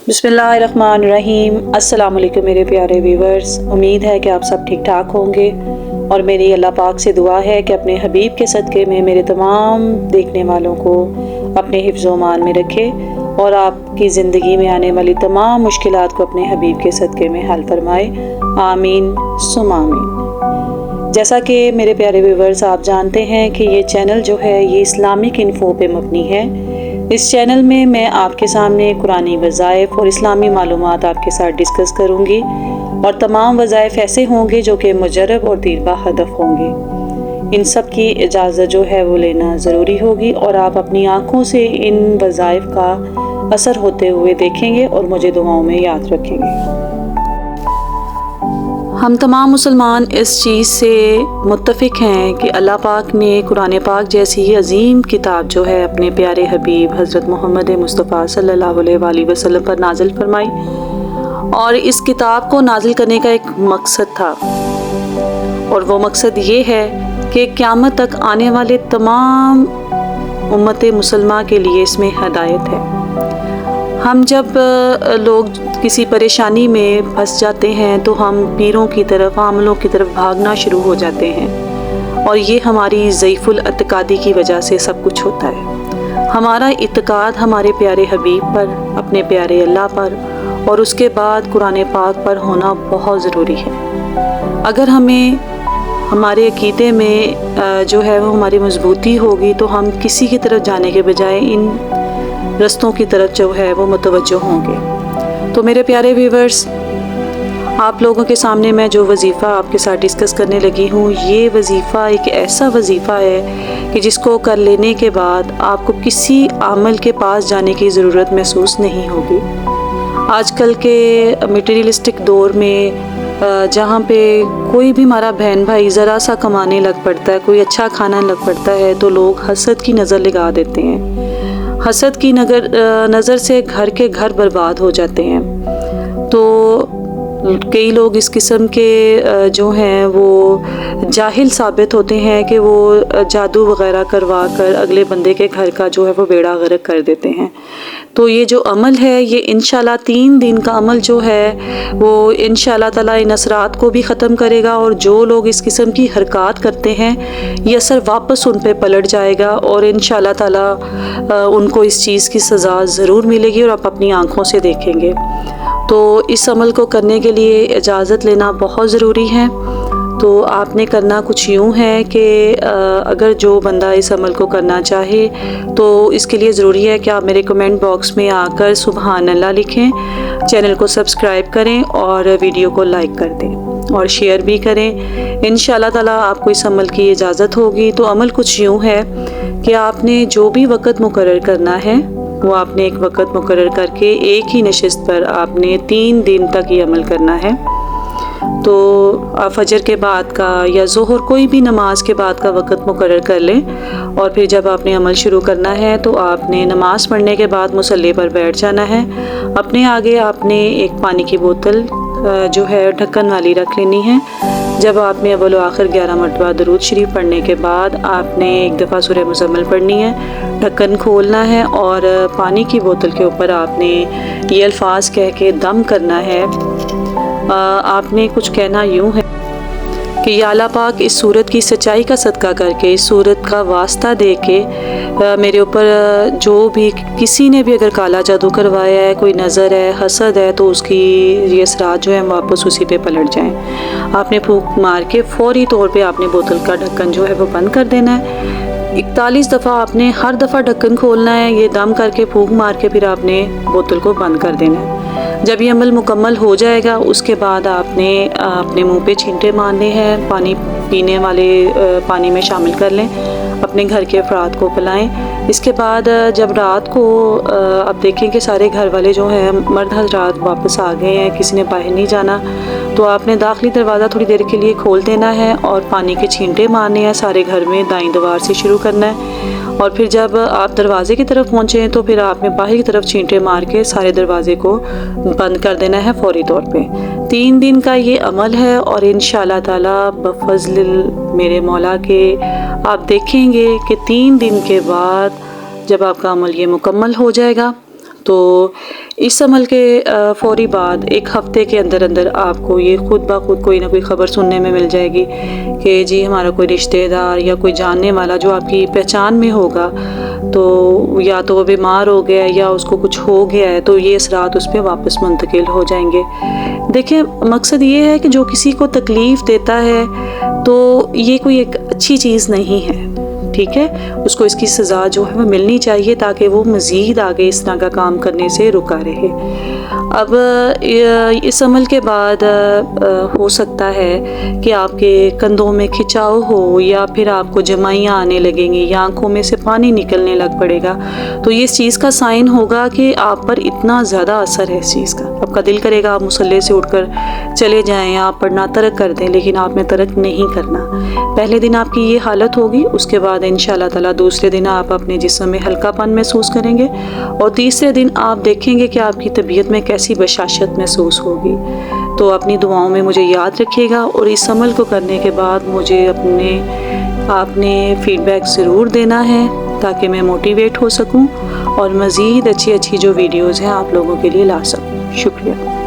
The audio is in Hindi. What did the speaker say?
बिस्मिल्लाहिर्रहमानिर्रहीम। अस्सलाम वालेकुम मेरे प्यारे व्यूवर्स, उम्मीद है कि आप सब ठीक ठाक होंगे और मेरी अल्लाह पाक से दुआ है कि अपने हबीब के सदक़े में मेरे तमाम देखने वालों को अपने हिफ्ज़ मान में रखे और आपकी ज़िंदगी में आने वाली तमाम मुश्किलात को अपने हबीब के सदक़े में हल फरमाए। आमीन सुम आमीन। जैसा कि मेरे प्यारे व्यूवर्स आप जानते हैं कि ये चैनल जो है ये इस्लामिक इन्फो पे मबनी है। इस चैनल में मैं आपके सामने कुरानी वज़ाइफ और इस्लामी मालूमात आपके साथ डिस्कस करूँगी और तमाम वज़ाइफ ऐसे होंगे जो कि मुजर्रब और दीरबा हदफ होंगे। इन सब की इजाज़त जो है वो लेना ज़रूरी होगी और आप अपनी आँखों से इन वज़ाइफ का असर होते हुए देखेंगे और मुझे दुआओं में याद रखेंगे। हम तमाम मुसलमान इस चीज़ से मुत्तफ़िक़ हैं कि अल्लाह पाक ने कुरान पाक जैसी अज़ीम किताब जो है अपने प्यारे हबीब हज़रत मोहम्मद मुस्तफ़ा सल्लल्लाहु अलैहि वसल्लम पर नाज़िल फरमाई और इस किताब को नाज़िल करने का एक मकसद था और वो मकसद ये है कि क़यामत तक आने वाले तमाम उम्मत मुसलमा के लिए इसमें हिदायत है। हम जब लोग किसी परेशानी में फंस जाते हैं तो हम पीरों की तरफ आमलों की तरफ भागना शुरू हो जाते हैं और ये हमारी ज़ईफ़ुल एतिक़ादी की वजह से सब कुछ होता है। हमारा इत्क़ाद हमारे प्यारे हबीब पर, अपने प्यारे अल्लाह पर और उसके बाद कुरान पाक पर होना बहुत ज़रूरी है। अगर हमें हमारे अक़ीदे में जो है वो हमारी मजबूती होगी तो हम किसी की तरफ जाने के बजाय इन रस्तों की तरफ जो है वो मुतवज्जो होंगे। तो मेरे प्यारे व्यूवर्स, आप लोगों के सामने मैं जो वज़ीफ़ा आपके साथ डिस्कस करने लगी हूँ, ये वज़ीफ़ा एक ऐसा वज़ीफ़ा है कि जिसको कर लेने के बाद आपको किसी आमल के पास जाने की ज़रूरत महसूस नहीं होगी। आजकल के मटीरियलिस्टिक दौर में जहाँ पे कोई भी हमारा बहन भाई ज़रा सा कमाने लग पड़ता है, कोई अच्छा खाना लग पड़ता है तो लोग हसद की नज़र लगा देते हैं। हसद की नज़र से घर के घर बर्बाद हो जाते हैं। तो कई लोग इस किस्म के जो हैं वो जाहिल साबित होते हैं कि वो जादू वग़ैरह करवा कर अगले बंदे के घर का जो है वो बेड़ा गर्क कर देते हैं। तो ये जो अमल है ये इंशाल्लाह 3 दिन का अमल जो है वो इंशाल्लाह ताला इन असरात को भी ख़त्म करेगा और जो लोग इस किस्म की हरकत करते हैं ये असर वापस उन पे पलट जाएगा और इंशाल्लाह ताला उनको इस चीज़ की सज़ा ज़रूर मिलेगी और आप अपनी आँखों से देखेंगे। तो इस अमल को करने के लिए इजाज़त लेना बहुत ज़रूरी है। तो आपने करना कुछ यूँ है कि अगर जो बंदा इस अमल को करना चाहे तो इसके लिए ज़रूरी है कि आप मेरे कमेंट बॉक्स में आकर सुबहान अल्लाह लिखें, चैनल को सब्सक्राइब करें और वीडियो को लाइक कर दें और शेयर भी करें। इंशाल्लाह ताला आपको इस अमल की इजाज़त होगी। तो अमल कुछ यूँ है कि आपने जो भी वक़्त मुकर्रर करना है वो आपने एक वक़्त मुकर्रर करके एक ही नशिस्त पर आपने 3 दिन तक ये अमल करना है। तो आप फजर के बाद का या ज़ोहर कोई भी नमाज के बाद का वक़्त मुकर्रर कर लें और फिर जब आपने अमल शुरू करना है तो आपने नमाज पढ़ने के बाद मुसल्ले पर बैठ जाना है। अपने आगे आपने एक पानी की बोतल जो है ढक्कन वाली रख लेनी है। जब आपने अव्वल व आखिर 11 मरतबा दरूद शरीफ पढ़ने के बाद आपने एक दफ़ा सूरह मुज़म्मिल पढ़नी है, ढक्कन खोलना है और पानी की बोतल के ऊपर आपने ये अल्फाज कह के दम करना है। आपने कुछ कहना यूँ है कि या अल्लाह पाक इस सूरत की सच्चाई का सदका करके, इस सूरत का वास्ता दे के मेरे ऊपर जो भी किसी ने भी अगर काला जादू करवाया है, कोई नज़र है, हसद है, तो उसकी ये असरात जो है वापस उसी पे पलट जाएं। आपने फूंक मार के फ़ौरी तौर पे आपने बोतल का ढक्कन जो है वो बंद कर देना है। 41 दफ़ा आपने हर दफ़ा ढक्कन खोलना है, ये दम करके फूंक मार के फिर आपने बोतल को बंद कर देना है। जब ये अमल मुकम्मल हो जाएगा उसके बाद आपने अपने मुंह पे छींटे मारने हैं, पानी पीने वाले पानी में शामिल कर लें, अपने घर के अफराद को पिलाएं। इसके बाद जब रात को आप देखें कि सारे घर वाले जो हैं मर्द हज़रात वापस आ गए हैं, किसी ने बाहर नहीं जाना, तो आपने दाखिली दरवाज़ा थोड़ी देर के लिए खोल देना है और पानी के छींटे मारने हैं सारे घर में, दाईं दीवार से शुरू करना है और फिर जब आप दरवाज़े की तरफ पहुँचें तो फिर आपने बाहर की तरफ छींटे मार के सारे दरवाज़े को बंद कर देना है फ़ौरी तौर पे। 3 दिन का ये अमल है और इंशाअल्लाह ताला बफ़ज़्ल मेरे मौला के आप देखेंगे कि 3 दिन के बाद जब आपका अमल ये मुकम्मल हो जाएगा तो इस अमल के फ़ौरी बाद एक हफ़्ते के अंदर अंदर आपको ये खुद ब खुद कोई ना कोई ख़बर सुनने में मिल जाएगी कि जी हमारा कोई रिश्तेदार या कोई जानने वाला जो आपकी पहचान में होगा, तो या तो वो बीमार हो गया है या उसको कुछ हो गया है, तो ये असरात उस पर वापस मुंतकिल हो जाएंगे। देखिए, मकसद ये है कि जो किसी को तकलीफ़ देता है तो ये कोई एक अच्छी चीज़ नहीं है, ठीक है। उसको इसकी सज़ा जो है वो मिलनी चाहिए ताकि वो मज़ीद आगे इस तरह का काम करने से रुका रहे। अब इस अमल के बाद हो सकता है कि आपके कंधों में खिंचाव हो या फिर आपको जमाइयाँ आने लगेंगी या आँखों में से पानी निकलने लग पड़ेगा, तो ये इस चीज़ का साइन होगा कि आप पर इतना ज़्यादा असर है इस चीज़ का। आपका दिल करेगा आप मुसल्ले से उठकर चले जाएं, आप पढ़ना तर्क कर दें, लेकिन आपने तर्क नहीं करना। पहले दिन आपकी ये हालत होगी, उसके बाद इंशाअल्लाह ताला दूसरे दिन आप अपने जिस्म में हल्कापन महसूस करेंगे और तीसरे दिन आप देखेंगे कि आपकी तबीयत में कैसी बशाशत महसूस होगी। तो अपनी दुआओं में मुझे याद रखिएगा और इस अमल को करने के बाद मुझे आपने फ़ीडबैक ज़रूर देना है ताकि मैं मोटिवेट हो सकूं और मज़ीद अच्छी अच्छी जो वीडियोज़ हैं आप लोगों के लिए ला सकूं। शुक्रिया।